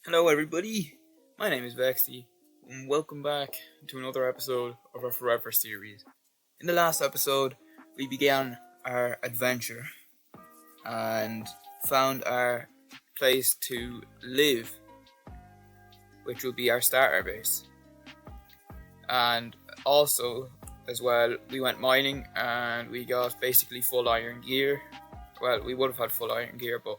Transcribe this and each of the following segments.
Hello everybody, my name is Vexi, and welcome back to another episode of our Forever series. In the last episode, we began our adventure and found our place to live, which will be our starter base. And also, as well, we went mining and we got basically full iron gear. Well, we would have had full iron gear, but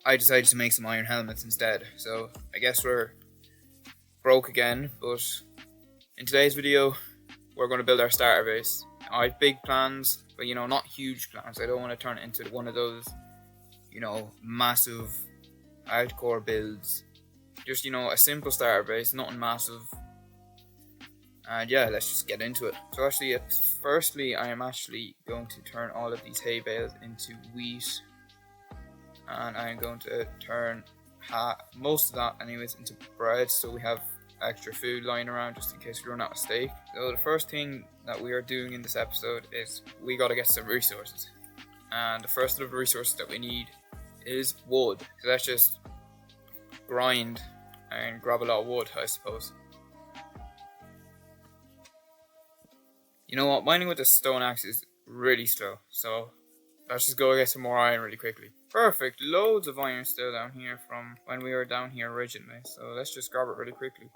I decided to make some iron helmets instead. So I guess we're broke again, but in today's video, we're going to build our starter base. I have big plans, but not huge plans. I don't want to turn it into one of those, massive hardcore builds. Just, a simple starter base, nothing massive. And yeah, let's just get into it. So actually, firstly, I am actually going to turn all of these hay bales into wheat. And I'm going to turn most of that anyways into bread, so we have extra food lying around just in case we run out of steak. So the first thing that we are doing in this episode is we got to get some resources, and the first of the resources that we need is wood. So let's just grind and grab a lot of wood, I suppose. You know what, mining with a stone axe is really slow, so let's just go get some more iron really quickly. Perfect, loads of iron still down here from when we were down here originally, so let's just grab it really quickly.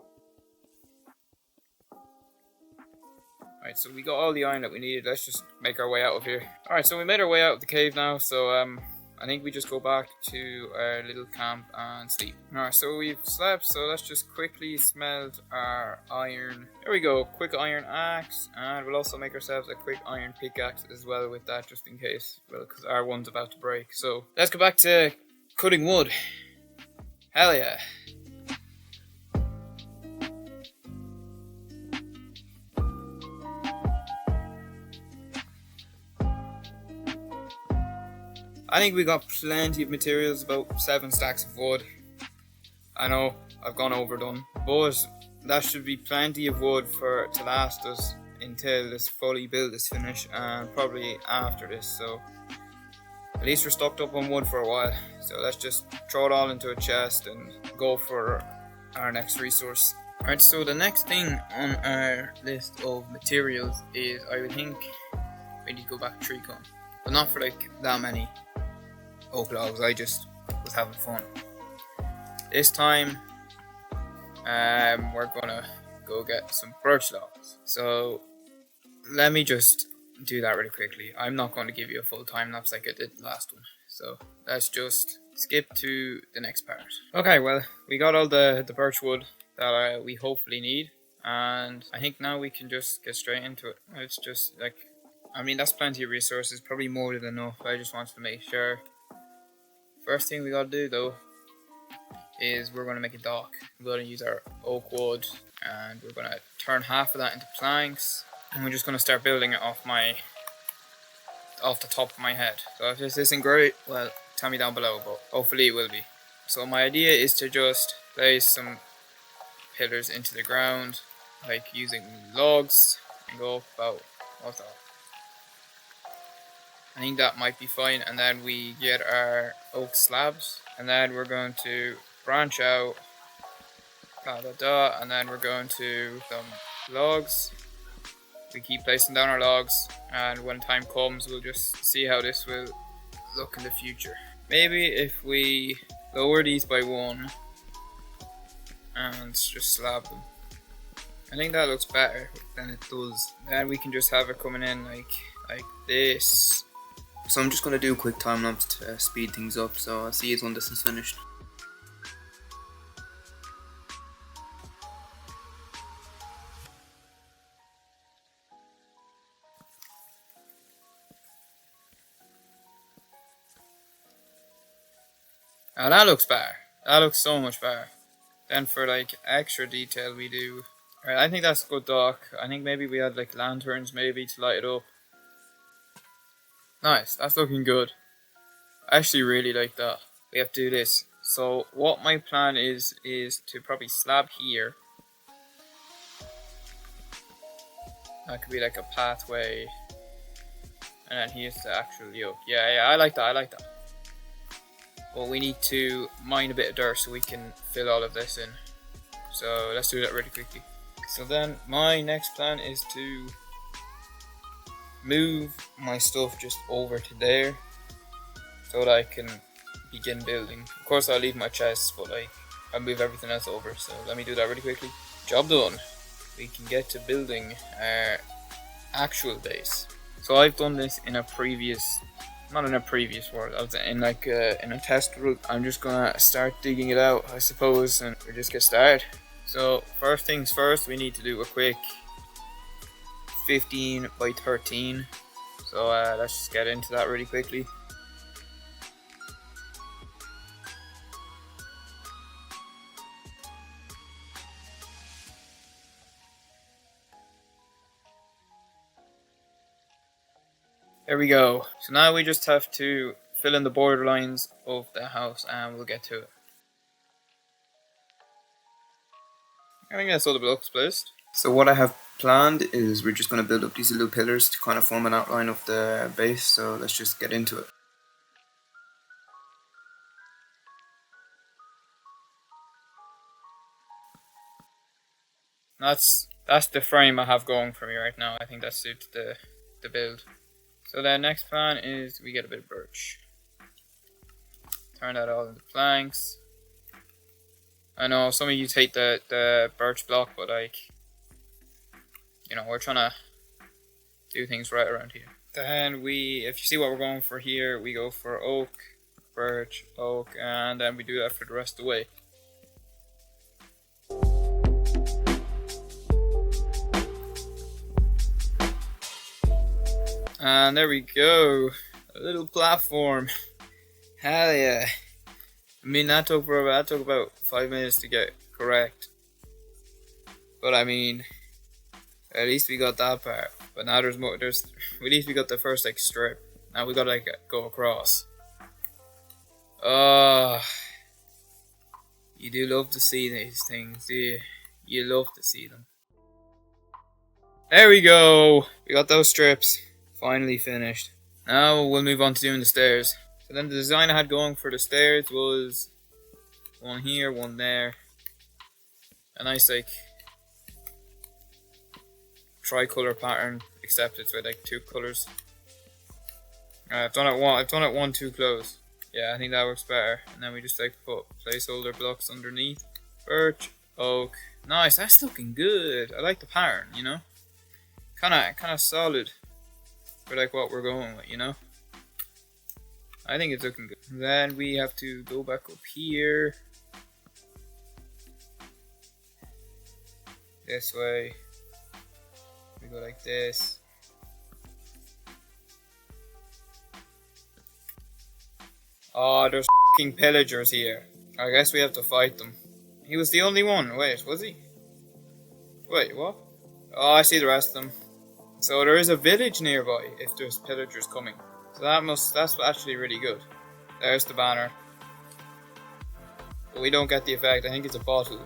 Alright, so we got all the iron that we needed. Let's just make our way out of here. Alright, so we made our way out of the cave now, so I think we just go back to our little camp and sleep. Alright, so we've slept, so let's just quickly smelt our iron. There we go, quick iron axe, and we'll also make ourselves a quick iron pickaxe as well with that, just in case, well, because our one's about to break. So let's go back to cutting wood. Hell yeah. I think we got plenty of materials, about 7 stacks of wood. I know I've gone overdone, but that should be plenty of wood to last us until this fully build is finished, and probably after this. So at least we're stocked up on wood for a while. So let's just throw it all into a chest and go for our next resource. Alright, so the next thing on our list of materials is, I would think we need to go back tree cone, but not for like that many oak logs. I just was having fun. This time we're gonna go get some birch logs. So let me just do that really quickly. I'm not going to give you a full time lapse like I did the last one, so let's just skip to the next part. Okay, well, we got all the birch wood that we hopefully need, and I think now we can just get straight into it. It's just that's plenty of resources, probably more than enough. I just wanted to make sure. First thing we gotta do though is we're gonna make a dock. We're gonna use our oak wood, and we're gonna turn half of that into planks, and we're just gonna start building it off the top of my head. So if this isn't great, well, tell me down below, but hopefully it will be. So my idea is to just place some pillars into the ground, like using logs, and go up about, what's that? I think that might be fine, and then we get our oak slabs, and then we're going to branch out, and then we're going to some logs. We keep placing down our logs, and when time comes, we'll just see how this will look in the future. Maybe if we lower these by 1 and just slab them, I think that looks better than it does. Then we can just have it coming in like this. So I'm just going to do a quick time lapse to speed things up, so I'll see you when this is finished. Now that looks better. That looks so much better. Then for like extra detail we do. Alright, I think that's a good dock. I think maybe we had like lanterns maybe to light it up. Nice, that's looking good. I actually really like that. We have to do this. So what my plan is to probably slab here. That could be like a pathway. And then here's the actual yoke. Yeah, I like that. But we need to mine a bit of dirt so we can fill all of this in. So let's do that really quickly. So then my next plan is to move my stuff just over to there so that I can begin building. Of course I'll leave my chests, but like I'll move everything else over. So let me do that really quickly. Job done. We can get to building our actual base. So I've done this in a previous, not in a previous world, I was in like in a test world. I'm just gonna start digging it out, I suppose, and we just get started. So first things first, we need to do a quick 15 by 13. So let's just get into that really quickly. There we go. So now we just have to fill in the border lines of the house and we'll get to it. I think that's all the blocks placed. So what I have planned is we're just going to build up these little pillars to kind of form an outline of the base. So let's just get into it. That's the frame I have going for me right now. I think that suits the build. So the next plan is we get a bit of birch. Turn that all into planks. I know some of you take the birch block, but like, you know, we're trying to do things right around here. Then if you see what we're going for here, we go for oak, birch, oak, and then we do that for the rest of the way. And there we go, a little platform. Hell yeah. I mean, that took about 5 minutes to get correct. But I mean, at least we got that part. But now there's more, at least we got the first like strip. Now we gotta like go across. You do love to see these things, do you? You love to see them. There we go! We got those strips. Finally finished. Now we'll move on to doing the stairs. So then the design I had going for the stairs was one here, one there. A nice like tricolor pattern, except it's with like 2 colors. I've done it one too close. Yeah, I think that works better. And then we just like put placeholder blocks underneath. Birch, oak. Nice, that's looking good. I like the pattern, you know? Kinda solid for like what we're going with, you know? I think it's looking good. Then we have to go back up here. This way. We go like this. Oh, there's f***ing pillagers here. I guess we have to fight them. He was the only one. Wait, was he? Wait, what? Oh, I see the rest of them. So there is a village nearby if there's pillagers coming. So that's actually really good. There's the banner. But we don't get the effect. I think it's a bottle.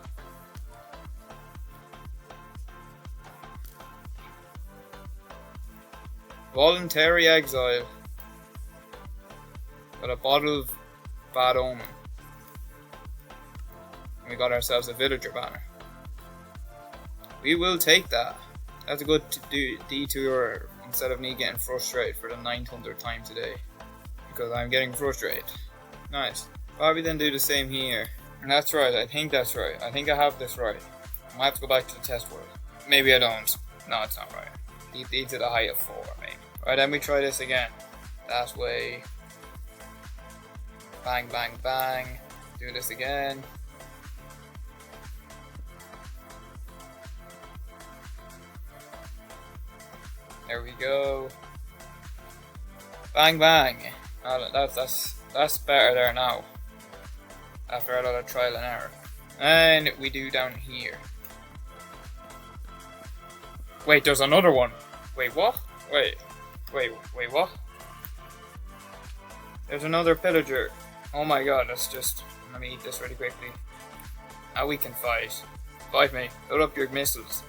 Voluntary exile. Got a bottle of bad omen. And we got ourselves a villager banner. We will take that. That's a good detour instead of me getting frustrated for the 900th time today. Because I'm getting frustrated. Nice. Probably then do the same here. And that's right, I think that's right. I think I have this right. I might have to go back to the test world. Maybe I don't. No, it's not right. These are the height of 4, maybe. Right, then we try this again. That way. Bang, bang, bang. Do this again. There we go. Bang, bang. Oh, that's better there now. After a lot of trial and error. And we do down here. Wait, there's another one. Wait, what? Wait, what? There's another pillager. Oh my god, let me eat this really quickly. Now we can fight. Fight me. Load up your missiles.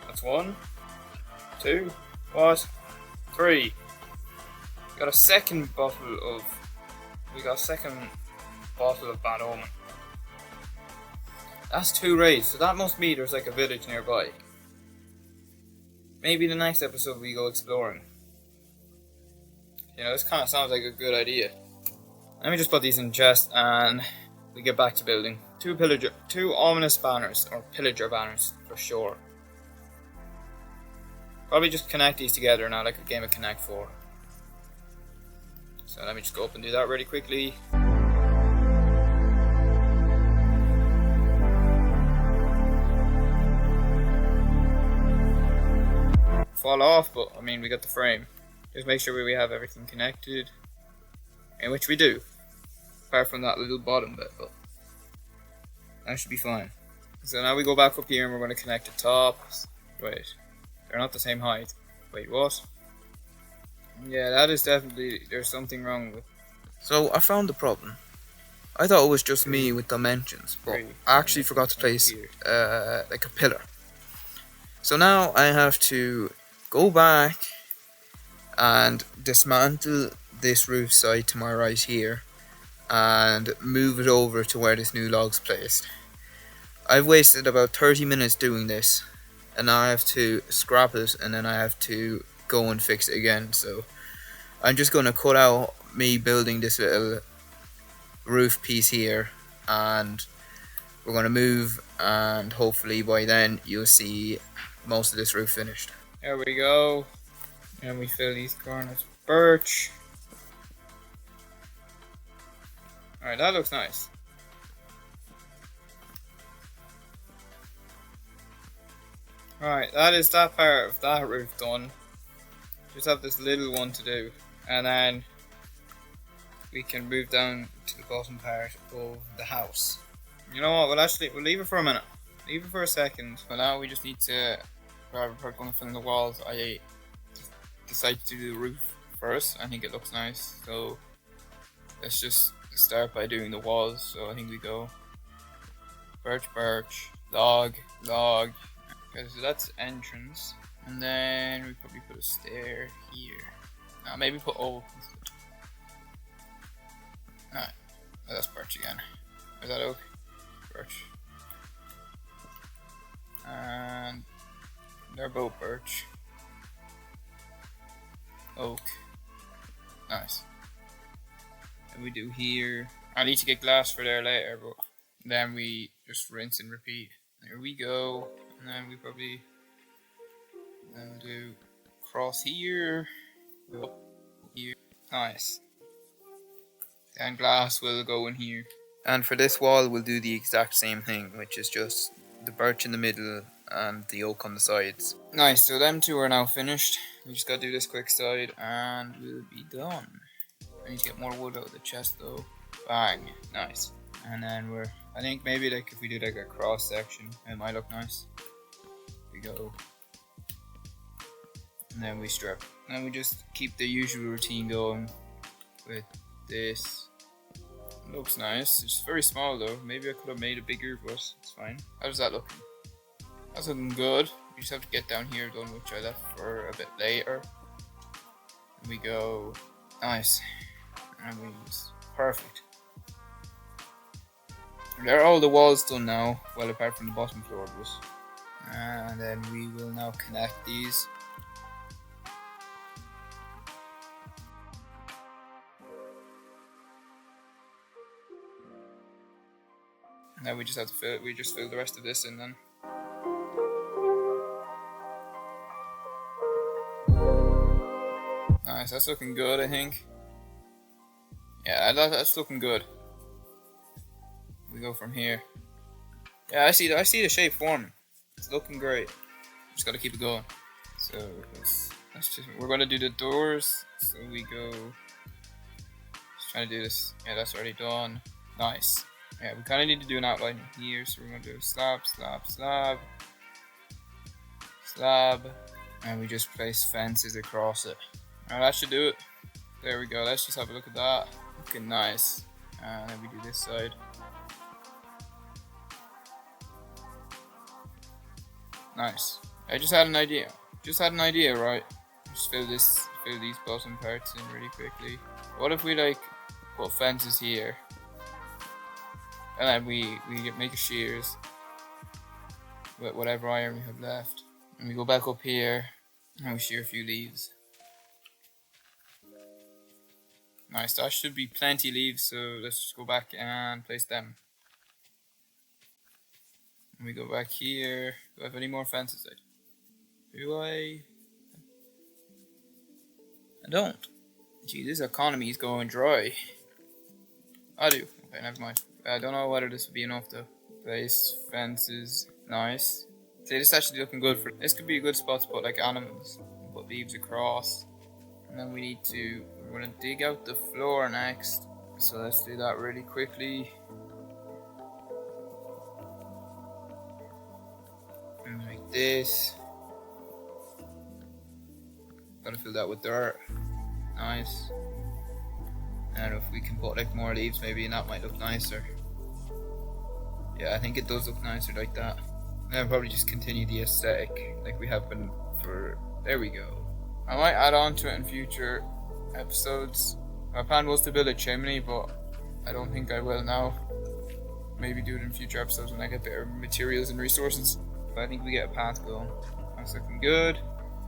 That's 1, 2, what? 3. Got a second bottle of We got second bottle of Bad Omen. That's 2 raids, so that must mean there's like a village nearby. Maybe the next episode we go exploring. You know, this kind of sounds like a good idea. Let me just put these in chest and we get back to building. 2 ominous banners, or pillager banners for sure. Probably just connect these together now, like a game of Connect 4. So let me just go up and do that really quickly. Fall off, but I mean we got the frame. Just make sure we have everything connected, in which we do, apart from that little bottom bit, but that should be fine. So now we go back up here and we're going to connect the tops. Wait, they're not the same height. Wait, what? Yeah, that is definitely, there's something wrong with. So I found the problem. I thought it was just me with dimensions, but I actually forgot to place like a pillar. So now I have to go back and dismantle this roof side to my right here and move it over to where this new log's placed. I've wasted about 30 minutes doing this, and now I have to scrap it and then I have to go and fix it again. So I'm just going to cut out me building this little roof piece here, and we're going to move, and hopefully by then you'll see most of this roof finished. There we go. And we fill these corners with birch. Alright, that looks nice. Alright, that is that part of that roof done. Just have this little one to do, and then we can move down to the bottom part of the house. You know what, we'll leave it for a minute. Leave it for a second. For now we just need to grab a going to fill in the walls. I decided to do the roof first. I think it looks nice, so let's just start by doing the walls. So I think we go birch, log. Okay, so that's entrance, and then we probably put a stair here. Maybe put oak instead. Alright, that's birch again. Is that oak? Birch. And they're both birch. Oak. Nice. And we do here. I need to get glass for there later, but then we just rinse and repeat. There we go. And then we probably do cross here. Up here. Nice. And glass will go in here. And for this wall we'll do the exact same thing, which is just the birch in the middle and the oak on the sides. Nice, so them two are now finished. We just gotta do this quick side and we'll be done. I need to get more wood out of the chest though. Bang, nice. And then I think maybe like if we do like a cross section, it might look nice. We go. And then we strip. And then we just keep the usual routine going with this. It looks nice. It's very small though. Maybe I could have made it bigger, but it's fine. How's that looking? That's looking good. We just have to get down here done, which I left for a bit later. And we go. Nice. And we just perfect. There are all the walls done now, well apart from the bottom floor of this. And then we will now connect these. Now we just have to fill it. We just fill the rest of this in then. Nice, that's looking good, I think. Yeah, that's looking good. We go from here. Yeah, I see the shape forming. It's looking great. Just gotta keep it going. So we're gonna do the doors. So we go. Just trying to do this. Yeah, that's already done. Nice. Yeah, we kind of need to do an outline here. So we're gonna do slab, and we just place fences across it. Alright, that should do it. There we go. Let's just have a look at that. Looking nice. And then we do this side. Nice. I just had an idea. Right? Just fill these bottom parts in really quickly. What if we put fences here, and then we make a shears with whatever iron we have left, and we go back up here and we shear a few leaves. Nice, that should be plenty leaves, so let's just go back and place them. And we go back here. Do I have any more fences? Do I? I don't. Gee, this economy is going dry. I do. Okay, never mind. I don't know whether this would be enough though. Place fences. Nice. See, this is actually looking good for. This could be a good spot to put like animals. Put leaves across. And then we need to. We're gonna dig out the floor next. So let's do that really quickly. And like this. Gotta fill that with dirt. Nice. And if we can put like more leaves, maybe that might look nicer. Yeah, I think it does look nicer like that. And then probably just continue the aesthetic like we have been for. There we go. I might add on to it in future episodes. My plan was to build a chimney, but I don't think I will now. Maybe do it in future episodes when I get better materials and resources. But I think we get a path going. That's looking good.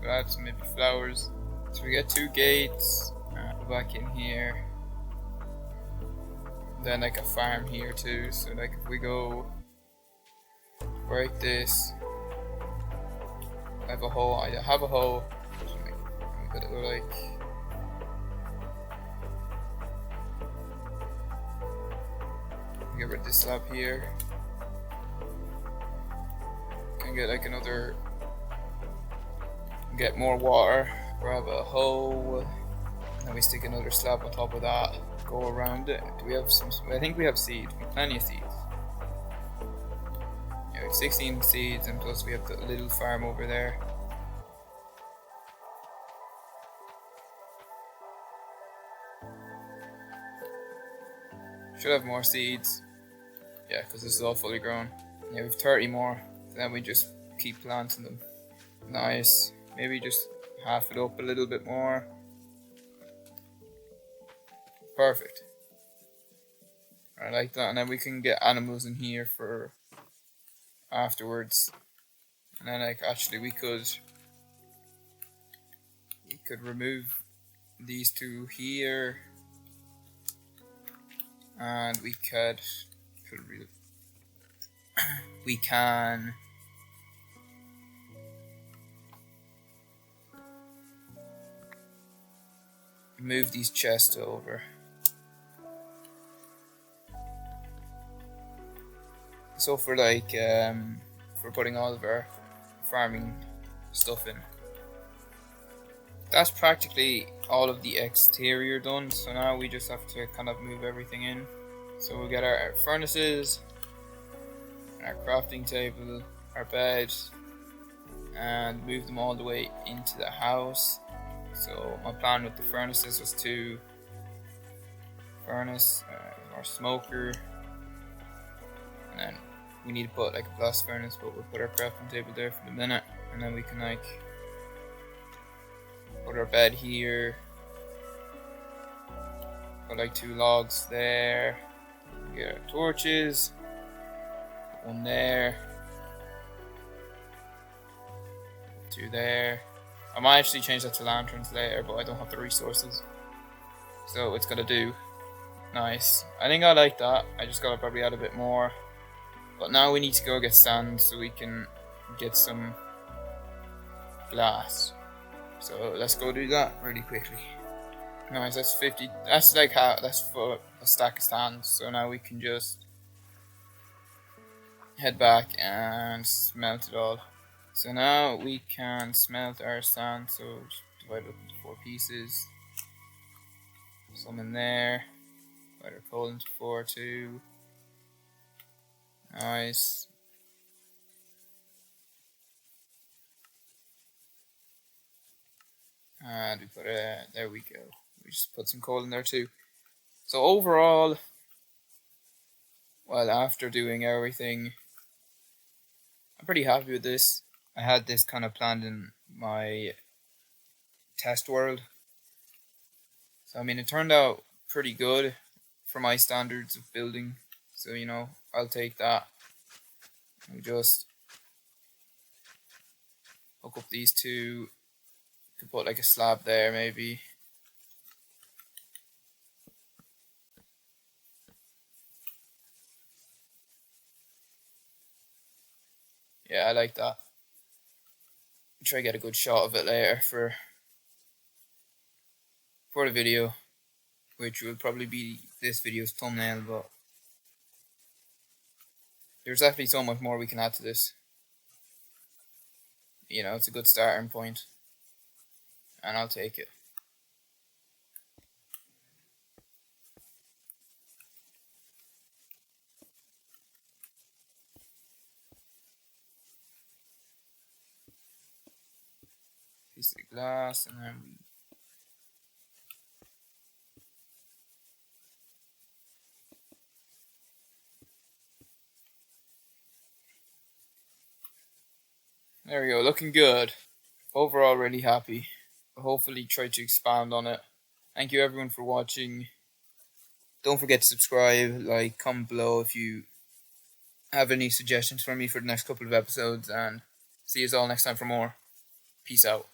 We'll add some maybe flowers. So we get 2 gates. Go back in here. Then like a farm here too. So like if we go break this, I have a hole. I have a hole. We gotta go like. Get rid of this slab here. Can get like another. Get more water. Grab a hoe. And we stick another slab on top of that. Go around it. Do we have some? I think we have seeds. We have plenty of seeds. Yeah, we have 16 seeds, and plus we have the little farm over there. Should have more seeds. Yeah, because this is all fully grown. Yeah, we have 30 more. So then we just keep planting them. Nice. Maybe just half it up a little bit more. Perfect. I like that. And then we can get animals in here for afterwards. And then like actually we could remove these 2 here. And we can move these chests over. So for like for putting all of our farming stuff in. That's practically all of the exterior done, so now we just have to kind of move everything in. So we'll get our furnaces, our crafting table, our bed, and move them all the way into the house. So my plan with the furnaces was to furnace our smoker, and then we need to put like a blast furnace, but we'll put our crafting table there for the minute, and then we can like put our bed here, put like 2 logs there, get our torches, put 1 there, 2 there. I might actually change that to lanterns later, but I don't have the resources, so it's gonna do. Nice. I think I like that. I just gotta probably add a bit more, but now we need to go get sand so we can get some glass. So let's go do that really quickly. Nice, that's 50. That's like that's for a stack of sand. So now we can just head back and smelt it all. So now we can smelt our sand. So just divide it up into 4 pieces. Some in there. Divide our coal into 4 too. Nice. And we put there we go. We just put some coal in there too. So overall, well, after doing everything, I'm pretty happy with this. I had this kind of planned in my test world. So I mean, it turned out pretty good. for my standards of building. So, you know, I'll take that. We just hook up these two. Could put like a slab there maybe. Yeah, I like that. Try to get a good shot of it later for the video, which will probably be this video's thumbnail, but there's definitely so much more we can add to this. You know, it's a good starting point, and I'll take it. Piece of glass, and then we there we go, looking good. Overall, really happy. Hopefully, try to expand on it. Thank you everyone for watching. Don't forget to subscribe, like, comment below if you have any suggestions for me for the next couple of episodes, and see you all next time for more. Peace out.